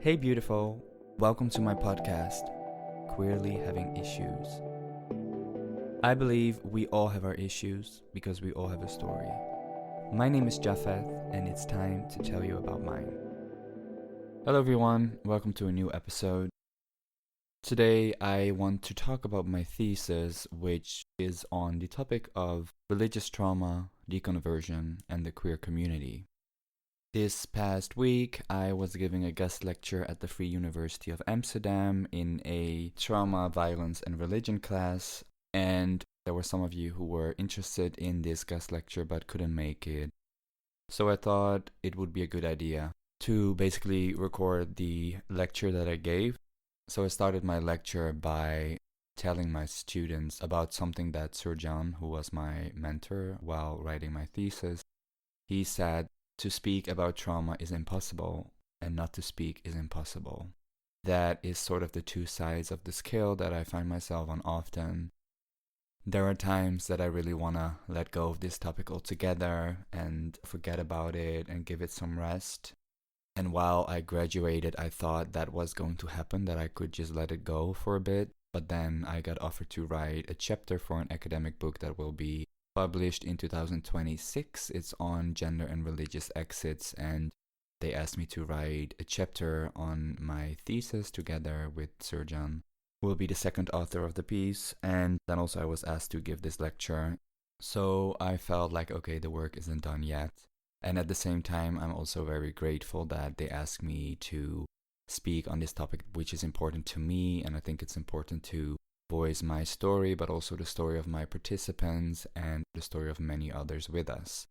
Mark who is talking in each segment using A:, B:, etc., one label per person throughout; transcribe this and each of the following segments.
A: Hey beautiful, welcome to my podcast, Queerly Having Issues. I believe we all have our issues because we all have a story. My name is Japheth and it's time to tell you about mine. Hello everyone, welcome to a new episode. Today I want to talk about my thesis, which is on the topic of religious trauma, deconversion, and the queer community. This past week, I was giving a guest lecture at the VU University of Amsterdam in a trauma, violence, and religion class, and there were some of you who were interested in this guest lecture but couldn't make it. So I thought it would be a good idea to basically record the lecture that I gave. So I started my lecture by telling my students about something that Sir John, who was my mentor while writing my thesis, he said, to speak about trauma is impossible, and not to speak is impossible. That is sort of the two sides of the scale that I find myself on often. There are times that I really want to let go of this topic altogether and forget about it and give it some rest. And while I graduated, I thought that was going to happen, that I could just let it go for a bit. But then I got offered to write a chapter for an academic book that will be published in 2026. It's on gender and religious exits, and they asked me to write a chapter on my thesis together with Sir John, who will be the second author of the piece. And then also I was asked to give this lecture. So I felt like, okay, the work isn't done yet. And at the same time, I'm also very grateful that they asked me to speak on this topic, which is important to me. And I think it's important to voice my story, but also the story of my participants and the story of many others with us.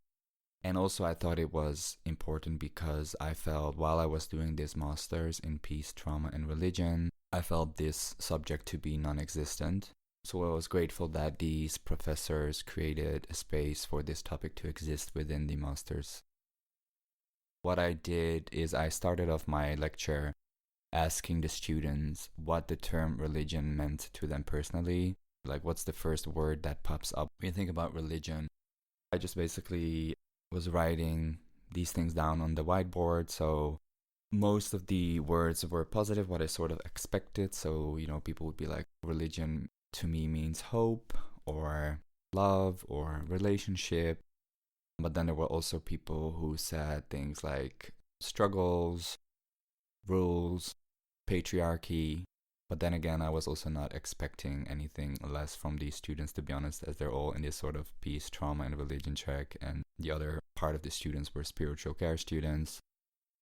A: And also I thought it was important because I felt while I was doing this master's in peace, trauma, and religion, I felt this subject to be non-existent. So I was grateful that these professors created a space for this topic to exist within the master's. What I did is I started off my lecture asking the students what the term religion meant to them personally. Like, what's the first word that pops up when you think about religion? I just basically was writing these things down on the whiteboard. So most of the words were positive, what I sort of expected. So, people would be like, religion to me means hope or love or relationship. But then there were also people who said things like struggles, rules, patriarchy. But then again, I was also not expecting anything less from these students, to be honest, as they're all in this sort of peace, trauma, and religion track, and the other part of the students were spiritual care students.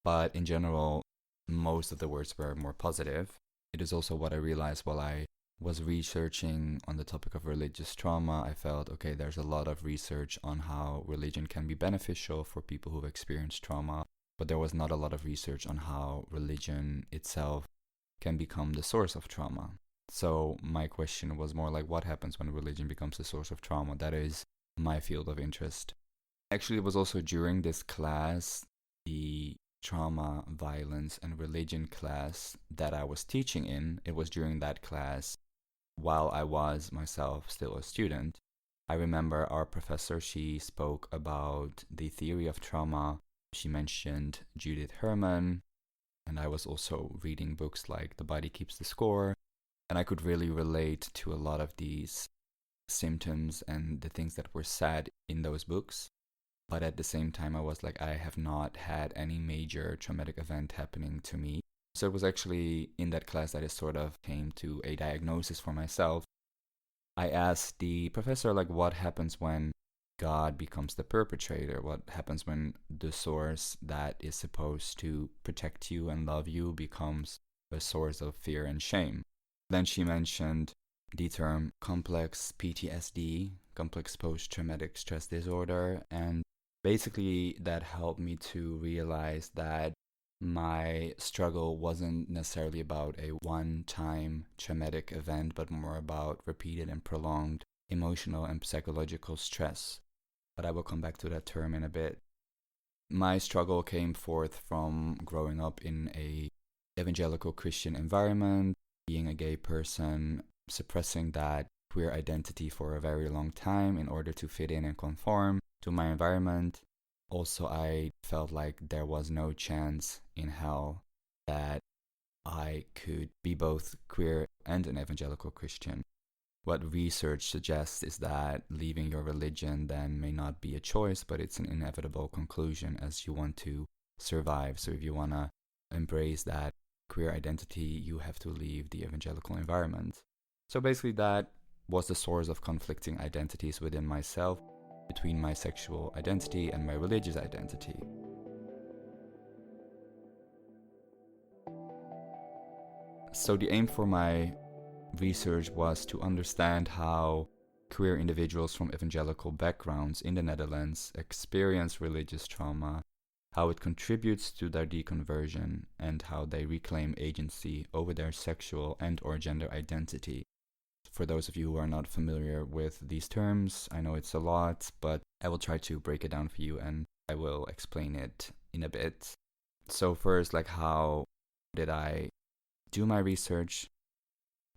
A: But in general, most of the words were more positive. It is also what I realized while I was researching on the topic of religious trauma. I felt, okay, there's a lot of research on how religion can be beneficial for people who've experienced trauma, but there was not a lot of research on how religion itself can become the source of trauma. So my question was more like, what happens when religion becomes the source of trauma? That is my field of interest. Actually, it was also during this class, the trauma, violence, and religion class that I was teaching in. It was during that class while I was myself still a student. I remember our professor, she spoke about the theory of trauma. She mentioned Judith Herman, and I was also reading books like The Body Keeps the Score, and I could really relate to a lot of these symptoms and the things that were said in those books. But at the same time, I was like, I have not had any major traumatic event happening to me. So it was actually in that class that I sort of came to a diagnosis for myself. I asked the professor, like, what happens when God becomes the perpetrator? What happens when the source that is supposed to protect you and love you becomes a source of fear and shame? Then she mentioned the term complex PTSD, complex post-traumatic stress disorder, and basically that helped me to realize that my struggle wasn't necessarily about a one-time traumatic event, but more about repeated and prolonged emotional and psychological stress. But I will come back to that term in a bit. My struggle came forth from growing up in a evangelical Christian environment, being a gay person, suppressing that queer identity for a very long time in order to fit in and conform to my environment. Also, I felt like there was no chance in hell that I could be both queer and an evangelical Christian. What research suggests is that leaving your religion then may not be a choice, but it's an inevitable conclusion as you want to survive. So if you want to embrace that queer identity, you have to leave the evangelical environment. So basically that was the source of conflicting identities within myself, between my sexual identity and my religious identity. So the aim for my research was to understand how queer individuals from evangelical backgrounds in the Netherlands experience religious trauma, how it contributes to their deconversion, and how they reclaim agency over their sexual and or gender identity. For those of you who are not familiar with these terms, I know it's a lot, but I will try to break it down for you and I will explain it in a bit. So first, how did I do my research?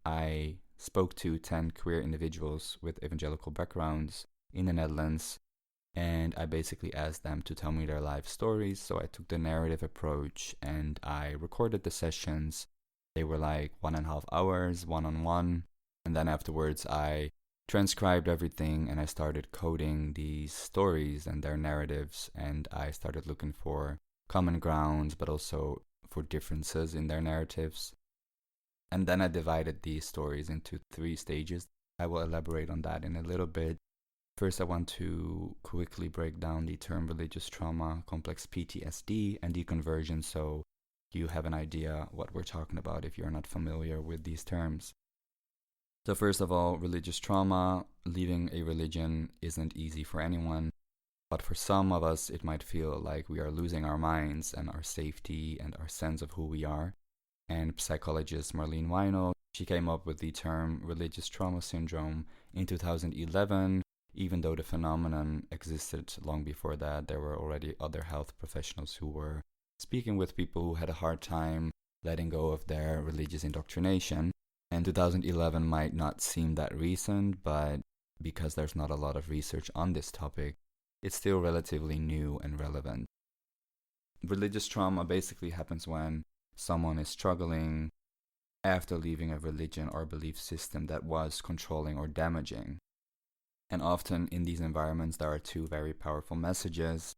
A: I spoke to 10 queer individuals with evangelical backgrounds in the Netherlands, and I basically asked them to tell me their life stories. So I took the narrative approach and I recorded the sessions. They were 1.5 hours, one-on-one. And then afterwards I transcribed everything and I started coding these stories and their narratives. And I started looking for common grounds, but also for differences in their narratives. And then I divided these stories into 3 stages. I will elaborate on that in a little bit. First, I want to quickly break down the term religious trauma, complex PTSD, and deconversion, so you have an idea what we're talking about if you're not familiar with these terms. So first of all, religious trauma, leaving a religion isn't easy for anyone, but for some of us, it might feel like we are losing our minds and our safety and our sense of who we are. And psychologist Marlene Weinel, she came up with the term religious trauma syndrome in 2011. Even though the phenomenon existed long before that, there were already other health professionals who were speaking with people who had a hard time letting go of their religious indoctrination. And 2011 might not seem that recent, but because there's not a lot of research on this topic, it's still relatively new and relevant. Religious trauma basically happens when someone is struggling after leaving a religion or belief system that was controlling or damaging. And often in these environments, there are 2 very powerful messages.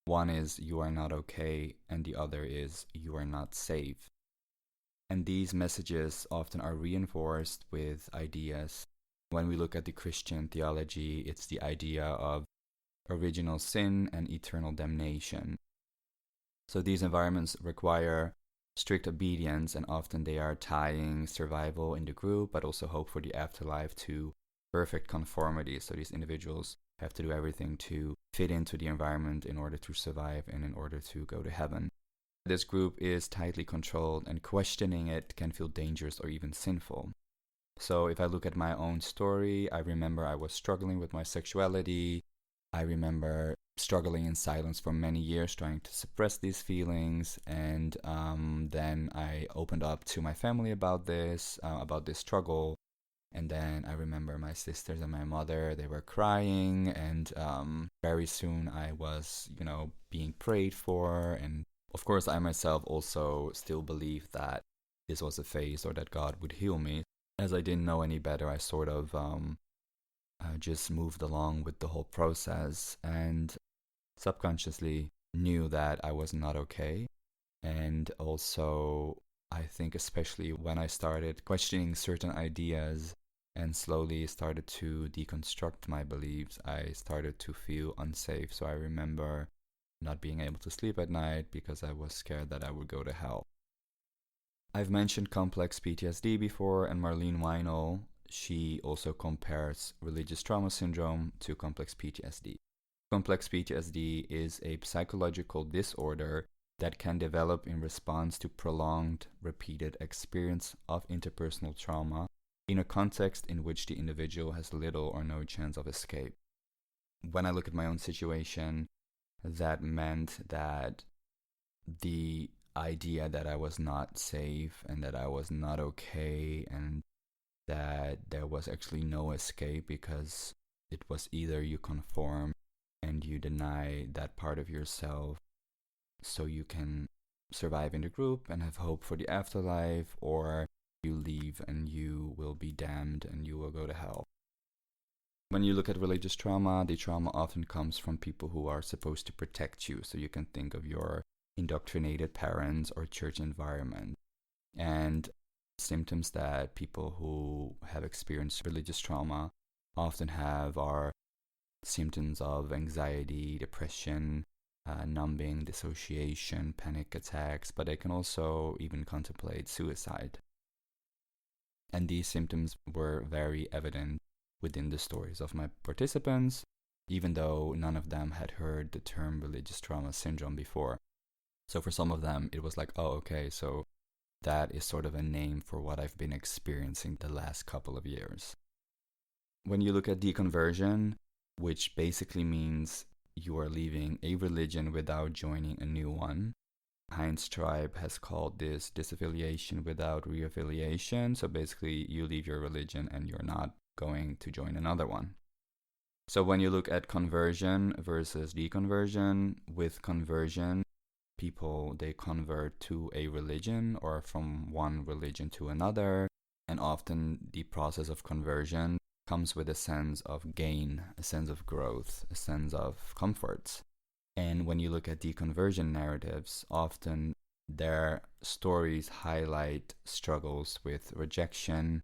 A: One is you are not okay, and the other is you are not safe. And these messages often are reinforced with ideas. When we look at the Christian theology, it's the idea of original sin and eternal damnation. So these environments require strict obedience, and often they are tying survival in the group, but also hope for the afterlife to perfect conformity. So these individuals have to do everything to fit into the environment in order to survive and in order to go to heaven. This group is tightly controlled, and questioning it can feel dangerous or even sinful. So if I look at my own story, I remember I was struggling with my sexuality. I remember struggling in silence for many years, trying to suppress these feelings. And then I opened up to my family about this struggle. And then I remember my sisters and my mother, they were crying. And very soon I was, being prayed for. And of course, I myself also still believed that this was a phase or that God would heal me. As I didn't know any better, I sort of just moved along with the whole process and subconsciously knew that I was not okay. And also, I think especially when I started questioning certain ideas and slowly started to deconstruct my beliefs, I started to feel unsafe. So I remember not being able to sleep at night because I was scared that I would go to hell. I've mentioned complex PTSD before, and Marlene Weinel, she also compares religious trauma syndrome to complex PTSD. Complex PTSD is a psychological disorder that can develop in response to prolonged, repeated experience of interpersonal trauma in a context in which the individual has little or no chance of escape. When I look at my own situation, that meant that the idea that I was not safe and that I was not okay and that there was actually no escape, because it was either you conform and you deny that part of yourself so you can survive in the group and have hope for the afterlife, or you leave and you will be damned and you will go to hell. When you look at religious trauma, the trauma often comes from people who are supposed to protect you. So you can think of your indoctrinated parents or church environment. And symptoms that people who have experienced religious trauma often have are symptoms of anxiety, depression, numbing, dissociation, panic attacks, but they can also even contemplate suicide. And these symptoms were very evident within the stories of my participants, even though none of them had heard the term religious trauma syndrome before. So for some of them, it was like, oh, okay, so that is sort of a name for what I've been experiencing the last couple of years. When you look at deconversion, which basically means you are leaving a religion without joining a new one, Heinz Tribe has called this disaffiliation without reaffiliation. So basically, you leave your religion and you're not going to join another one. So when you look at conversion versus deconversion, with conversion, people, they convert to a religion or from one religion to another. And often the process of conversion comes with a sense of gain, a sense of growth, a sense of comfort. And when you look at deconversion narratives, often their stories highlight struggles with rejection,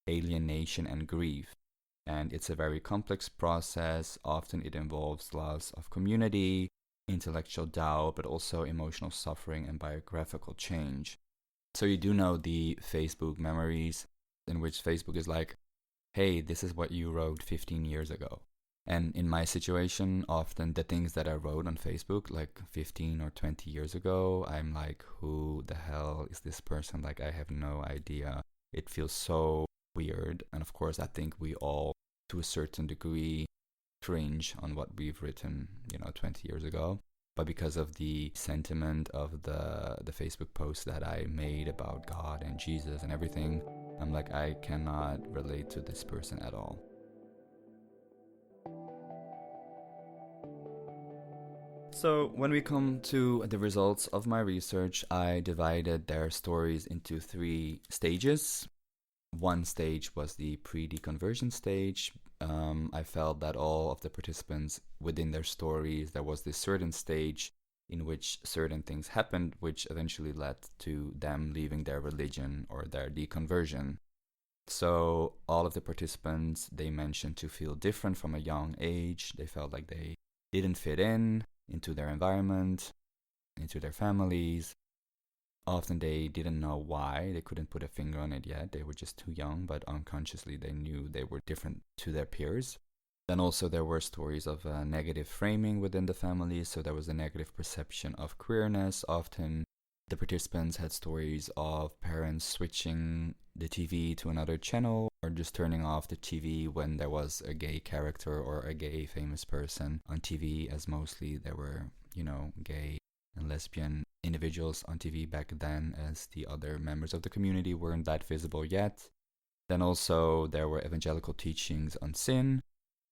A: alienation, and grief. And it's a very complex process. Often it involves loss of community, intellectual doubt, but also emotional suffering and biographical change. So you do know the Facebook memories, in which Facebook is like, hey, this is what you wrote 15 years ago. And in my situation, often the things that I wrote on Facebook like 15 or 20 years ago, I'm like, who the hell is this person? Like, I have no idea. It feels so weird. And of course, I think we all, to a certain degree, cringe on what we've written, 20 years ago. But because of the sentiment of the Facebook post that I made about God and Jesus and everything, I'm like, I cannot relate to this person at all. So when we come to the results of my research, I divided their stories into 3 stages. One stage was the pre-deconversion stage. I felt that all of the participants within their stories, there was this certain stage in which certain things happened, which eventually led to them leaving their religion or their deconversion. So all of the participants, they mentioned to feel different from a young age. They felt like they didn't fit in into their environment, into their families. Often they didn't know why. They couldn't put a finger on it yet. They were just too young, but unconsciously they knew they were different to their peers. Then also there were stories of negative framing within the family. So there was a negative perception of queerness. Often the participants had stories of parents switching the TV to another channel or just turning off the TV when there was a gay character or a gay famous person on TV, as mostly there were, gay and lesbian individuals on TV back then, as the other members of the community weren't that visible yet. Then also there were evangelical teachings on sin,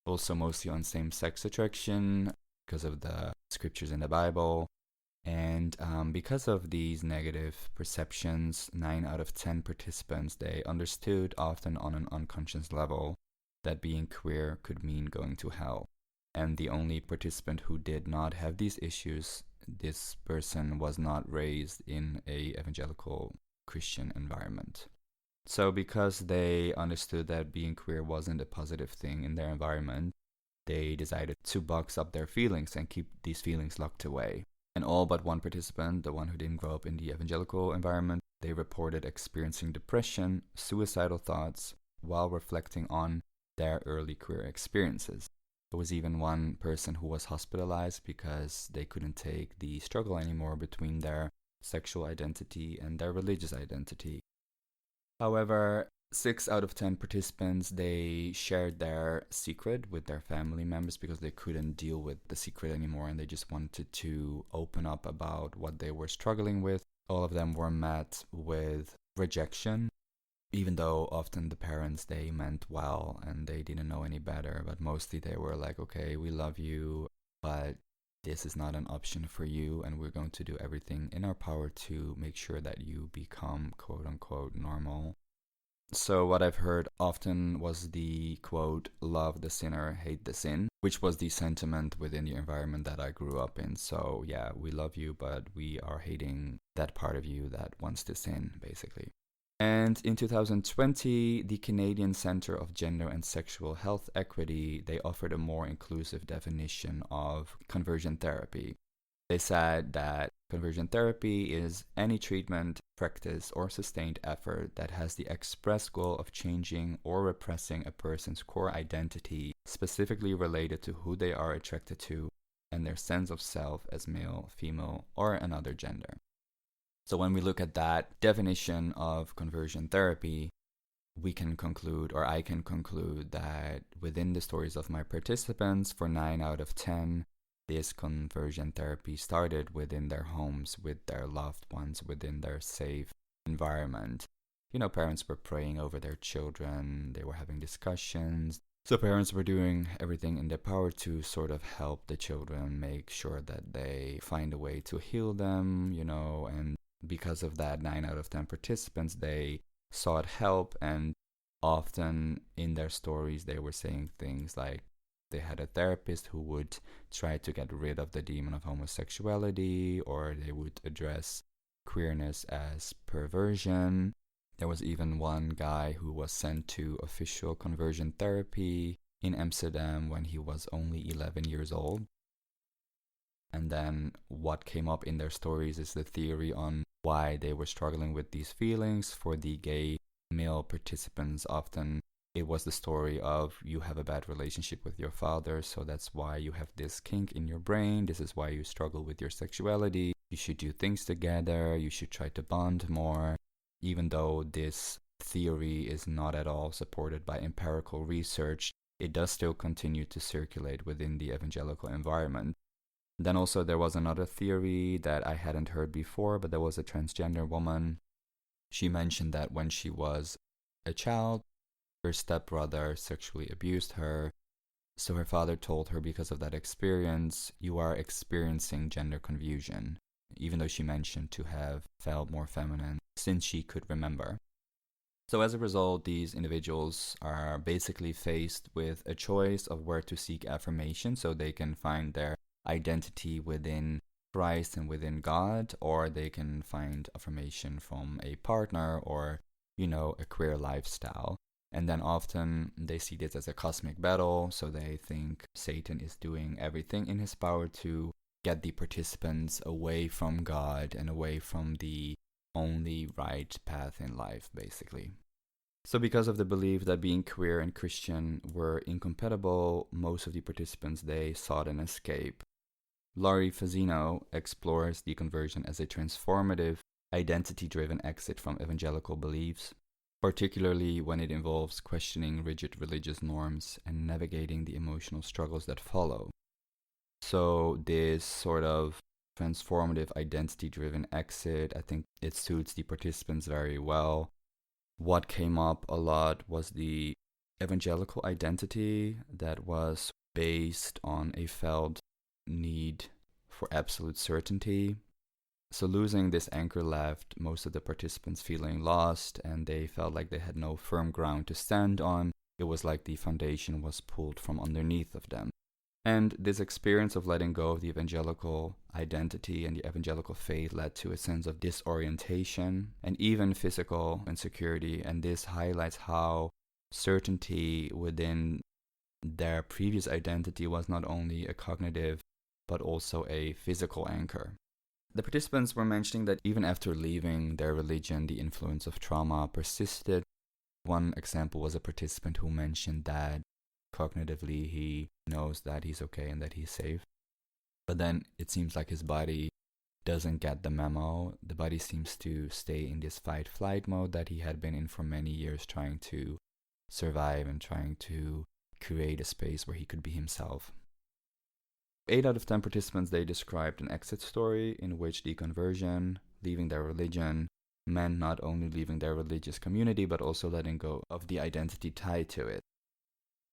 A: also mostly on same-sex attraction because of the scriptures in the Bible. And because of these negative perceptions, 9 out of 10 participants, they understood, often on an unconscious level, that being queer could mean going to hell. And the only participant who did not have these issues, this person was not raised in a evangelical Christian environment. So because they understood that being queer wasn't a positive thing in their environment, they decided to box up their feelings and keep these feelings locked away. And all but one participant, the one who didn't grow up in the evangelical environment, they reported experiencing depression, suicidal thoughts, while reflecting on their early queer experiences. There was even one person who was hospitalized because they couldn't take the struggle anymore between their sexual identity and their religious identity. However, 6 out of 10 participants, they shared their secret with their family members because they couldn't deal with the secret anymore and they just wanted to open up about what they were struggling with. All of them were met with rejection, even though often the parents, they meant well and they didn't know any better, but mostly they were like, okay, we love you, but this is not an option for you, and we're going to do everything in our power to make sure that you become quote unquote normal. So what I've heard often was the quote, love the sinner, hate the sin, which was the sentiment within the environment that I grew up in. So yeah, we love you, but we are hating that part of you that wants to sin, basically. And in 2020, the Canadian Centre of Gender and Sexual Health Equity, they offered a more inclusive definition of conversion therapy. They said that conversion therapy is any treatment, practice, or sustained effort that has the express goal of changing or repressing a person's core identity, specifically related to who they are attracted to and their sense of self as male, female, or another gender. So when we look at that definition of conversion therapy, we can conclude, or I can conclude, that within the stories of my participants, for 9 out of 10, this conversion therapy started within their homes, with their loved ones, within their safe environment. You know, parents were praying over their children, they were having discussions. So parents were doing everything in their power to sort of help the children, make sure that they find a way to heal them, you know, and because of that, 9 out of 10 participants, they sought help, and often in their stories, they were saying things like they had a therapist who would try to get rid of the demon of homosexuality, or they would address queerness as perversion. There was even one guy who was sent to official conversion therapy in Amsterdam when he was only 11 years old. And then what came up in their stories is the theory on why they were struggling with these feelings. For the gay male participants, often it was the story of you have a bad relationship with your father, so that's why you have this kink in your brain. This is why you struggle with your sexuality. You should do things together. You should try to bond more. Even though this theory is not at all supported by empirical research, it does still continue to circulate within the evangelical environment. Then also there was another theory that I hadn't heard before, but there was a transgender woman. She mentioned that when she was a child, her stepbrother sexually abused her. So her father told her, because of that experience, you are experiencing gender confusion, even though she mentioned to have felt more feminine since she could remember. So as a result, these individuals are basically faced with a choice of where to seek affirmation so they can find their identity within Christ and within God, or they can find affirmation from a partner or, you know, a queer lifestyle. And then often they see this as a cosmic battle, so they think Satan is doing everything in his power to get the participants away from God and away from the only right path in life, basically. So because of the belief that being queer and Christian were incompatible, most of the participants, they sought an escape. Laurie Fazzino explores deconversion as a transformative, identity-driven exit from evangelical beliefs, particularly when it involves questioning rigid religious norms and navigating the emotional struggles that follow. So this sort of transformative, identity-driven exit, I think it suits the participants very well. What came up a lot was the evangelical identity that was based on a felt need for absolute certainty. So losing this anchor left most of the participants feeling lost, and they felt like they had no firm ground to stand on. It was like the foundation was pulled from underneath of them. And this experience of letting go of the evangelical identity and the evangelical faith led to a sense of disorientation and even physical insecurity. And this highlights how certainty within their previous identity was not only a cognitive but also a physical anchor. The participants were mentioning that even after leaving their religion, the influence of trauma persisted. One example was a participant who mentioned that cognitively he knows that he's okay and that he's safe, but then it seems like his body doesn't get the memo. The body seems to stay in this fight-flight mode that he had been in for many years, trying to survive and trying to create a space where he could be himself. 8 out of 10 participants, they described an exit story in which deconversion, leaving their religion, meant not only leaving their religious community, but also letting go of the identity tied to it.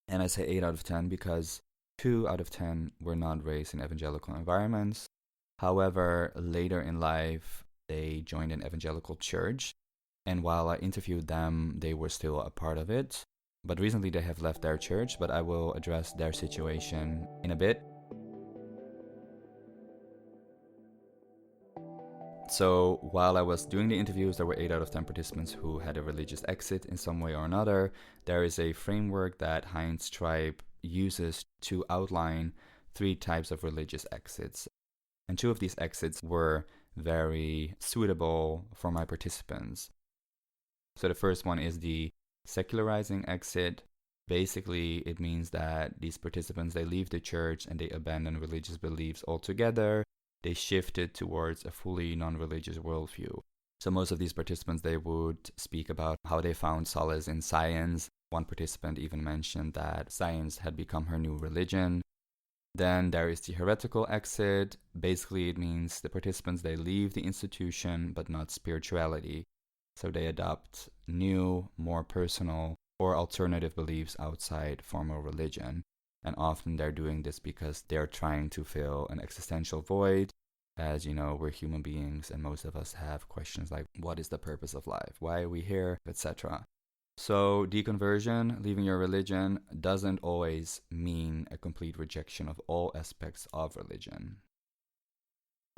A: And I say 8 out of 10 because 2 out of 10 were not raised in evangelical environments. However, later in life, they joined an evangelical church. And while I interviewed them, they were still a part of it. But recently they have left their church, but I will address their situation in a bit. So while I was doing the interviews, there were 8 out of 10 participants who had a religious exit in some way or another. There is a framework that Heinz Tribe uses to outline 3 types of religious exits. And 2 of these exits were very suitable for my participants. So the first one is the secularizing exit. Basically, it means that these participants, they leave the church and they abandon religious beliefs altogether. They shifted towards a fully non-religious worldview. So most of these participants, they would speak about how they found solace in science. One participant even mentioned that science had become her new religion. Then there is the heretical exit. Basically, it means the participants, they leave the institution, but not spirituality. So they adopt new, more personal or alternative beliefs outside formal religion. And often they're doing this because they're trying to fill an existential void. As you know, we're human beings and most of us have questions like, what is the purpose of life? Why are we here? Etc. So deconversion, leaving your religion, doesn't always mean a complete rejection of all aspects of religion.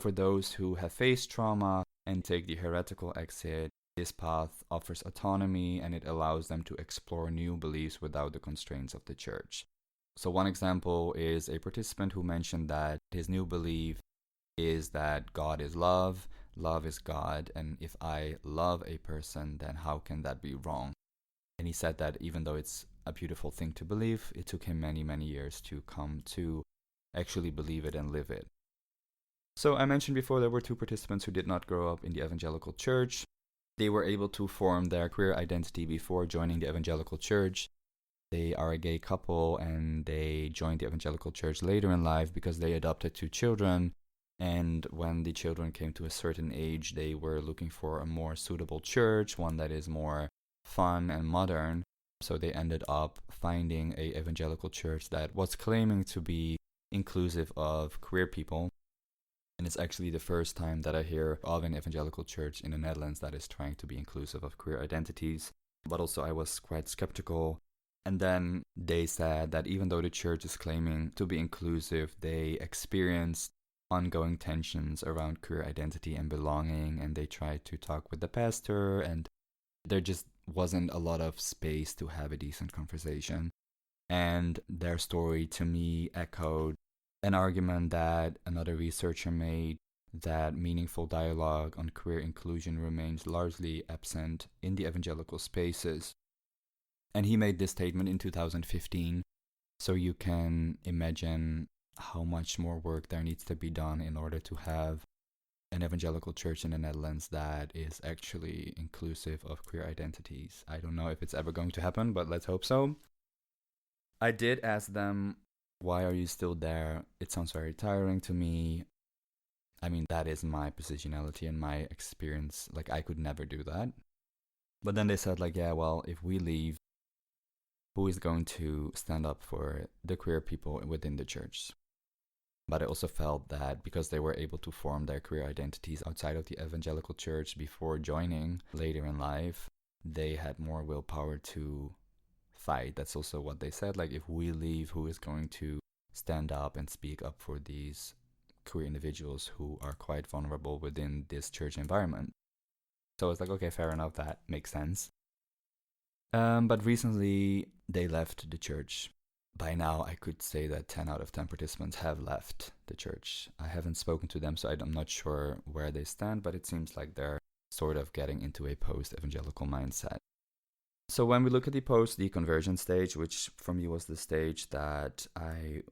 A: For those who have faced trauma and take the heretical exit, this path offers autonomy and it allows them to explore new beliefs without the constraints of the church. So one example is a participant who mentioned that his new belief is that God is love, love is God, and if I love a person, then how can that be wrong? And he said that even though it's a beautiful thing to believe, it took him many, many years to come to actually believe it and live it. So I mentioned before there were 2 participants who did not grow up in the evangelical church. They were able to form their queer identity before joining the evangelical church. They are a gay couple and they joined the evangelical church later in life because they adopted 2 children. And when the children came to a certain age, they were looking for a more suitable church, one that is more fun and modern. So they ended up finding an evangelical church that was claiming to be inclusive of queer people. And it's actually the first time that I hear of an evangelical church in the Netherlands that is trying to be inclusive of queer identities. But also I was quite skeptical. And then they said that even though the church is claiming to be inclusive, they experienced ongoing tensions around queer identity and belonging. And they tried to talk with the pastor and there just wasn't a lot of space to have a decent conversation. And their story to me echoed an argument that another researcher made, that meaningful dialogue on queer inclusion remains largely absent in the evangelical spaces. And he made this statement in 2015, so you can imagine how much more work there needs to be done in order to have an evangelical church in the Netherlands that is actually inclusive of queer identities. I don't know if it's ever going to happen, but let's hope so. I did ask them, why are you still there? It sounds very tiring to me. I mean, that is my positionality and my experience. Like, I could never do that. But then they said, like, yeah, well, if we leave, who is going to stand up for the queer people within the church? But I also felt that because they were able to form their queer identities outside of the evangelical church before joining later in life, they had more willpower to fight. That's also what they said. Like, if we leave, who is going to stand up and speak up for these queer individuals who are quite vulnerable within this church environment? So I was like, okay, fair enough, that makes sense. But recently they left the church. By now I could say that 10 out of 10 participants have left the church. I haven't spoken to them, so I'm not sure where they stand, but it seems like they're sort of getting into a post-evangelical mindset. So when we look at the post-deconversion stage, which for me was the stage that I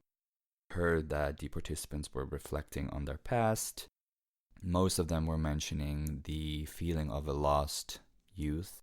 A: heard that the participants were reflecting on their past, most of them were mentioning the feeling of a lost youth.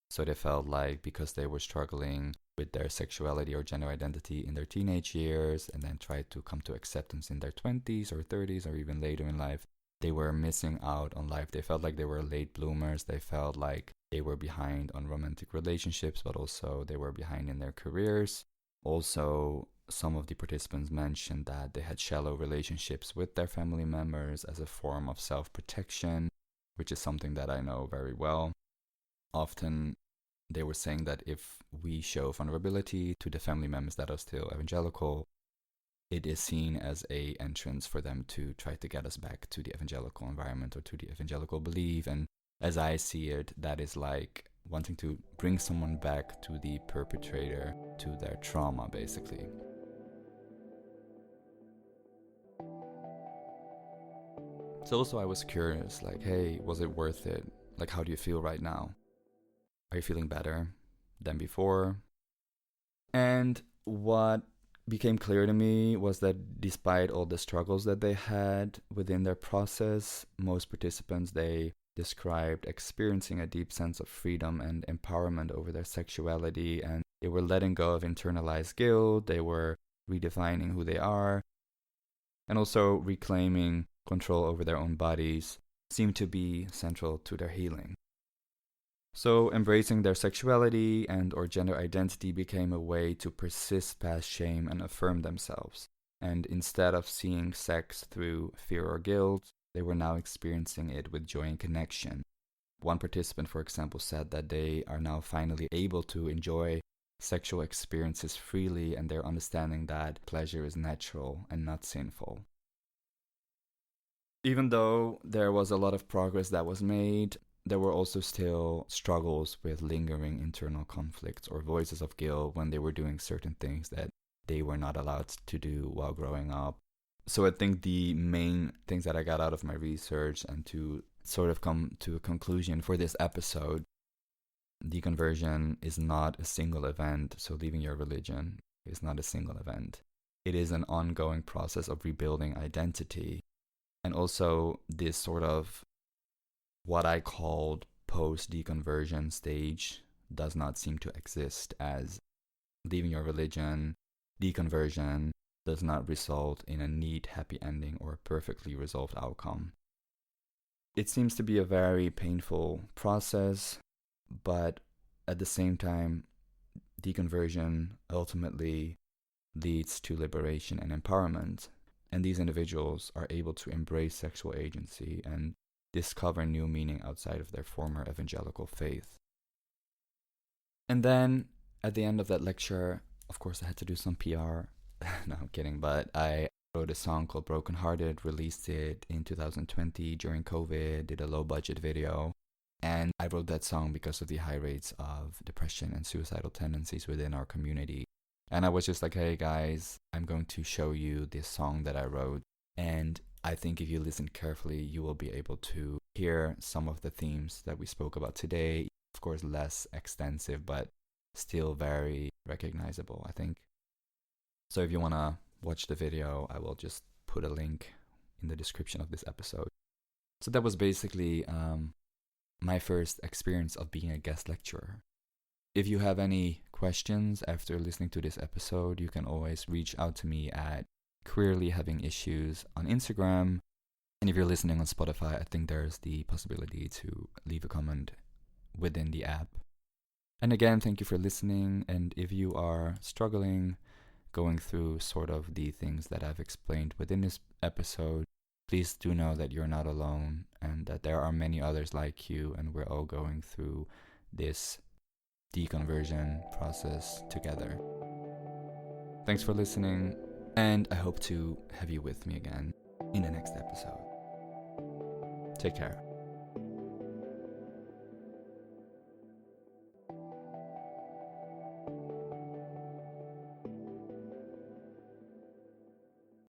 A: So they felt like because they were struggling with their sexuality or gender identity in their teenage years and then tried to come to acceptance in their 20s or 30s or even later in life, they were missing out on life. They felt like they were late bloomers. They felt like they were behind on romantic relationships, but also they were behind in their careers. Also, some of the participants mentioned that they had shallow relationships with their family members as a form of self-protection, which is something that I know very well. Often they were saying that if we show vulnerability to the family members that are still evangelical, it is seen as a entrance for them to try to get us back to the evangelical environment or to the evangelical belief. And as I see it, that is like wanting to bring someone back to the perpetrator, to their trauma, basically. So also I was curious, like, hey, was it worth it? Like, how do you feel right now? Are you feeling better than before? And what became clear to me was that despite all the struggles that they had within their process, most participants, they described experiencing a deep sense of freedom and empowerment over their sexuality, and they were letting go of internalized guilt, they were redefining who they are, and also reclaiming control over their own bodies seemed to be central to their healing. So embracing their sexuality and or gender identity became a way to persist past shame and affirm themselves. And instead of seeing sex through fear or guilt, they were now experiencing it with joy and connection. One participant, for example, said that they are now finally able to enjoy sexual experiences freely, and they're understanding that pleasure is natural and not sinful. Even though there was a lot of progress that was made, there were also still struggles with lingering internal conflicts or voices of guilt when they were doing certain things that they were not allowed to do while growing up. So I think the main things that I got out of my research, and to sort of come to a conclusion for this episode, deconversion is not a single event. So leaving your religion is not a single event. It is an ongoing process of rebuilding identity. And also this sort of what I called post-deconversion stage does not seem to exist, as leaving your religion, deconversion, does not result in a neat, happy ending or a perfectly resolved outcome. It seems to be a very painful process, but at the same time, deconversion ultimately leads to liberation and empowerment, and these individuals are able to embrace sexual agency and discover new meaning outside of their former evangelical faith. And then at the end of that lecture, of course, I had to do some PR. No, I'm kidding, but I wrote a song called Broken Hearted, released it in 2020 during COVID, did a low budget video. And I wrote that song because of the high rates of depression and suicidal tendencies within our community. And I was just like, hey guys, I'm going to show you this song that I wrote. And I think if you listen carefully, you will be able to hear some of the themes that we spoke about today. Of course, less extensive, but still very recognizable, I think. So if you want to watch the video, I will just put a link in the description of this episode. So that was basically my first experience of being a guest lecturer. If you have any questions after listening to this episode, you can always reach out to me at Queerly Having Issues on Instagram. And if you're listening on Spotify, I think there's the possibility to leave a comment within the app. And again, thank you for listening. And if you are struggling, going through sort of the things that I've explained within this episode, please do know that you're not alone and that there are many others like you, and we're all going through this deconversion process together. Thanks for listening, and I hope to have you with me again in the next episode. Take care.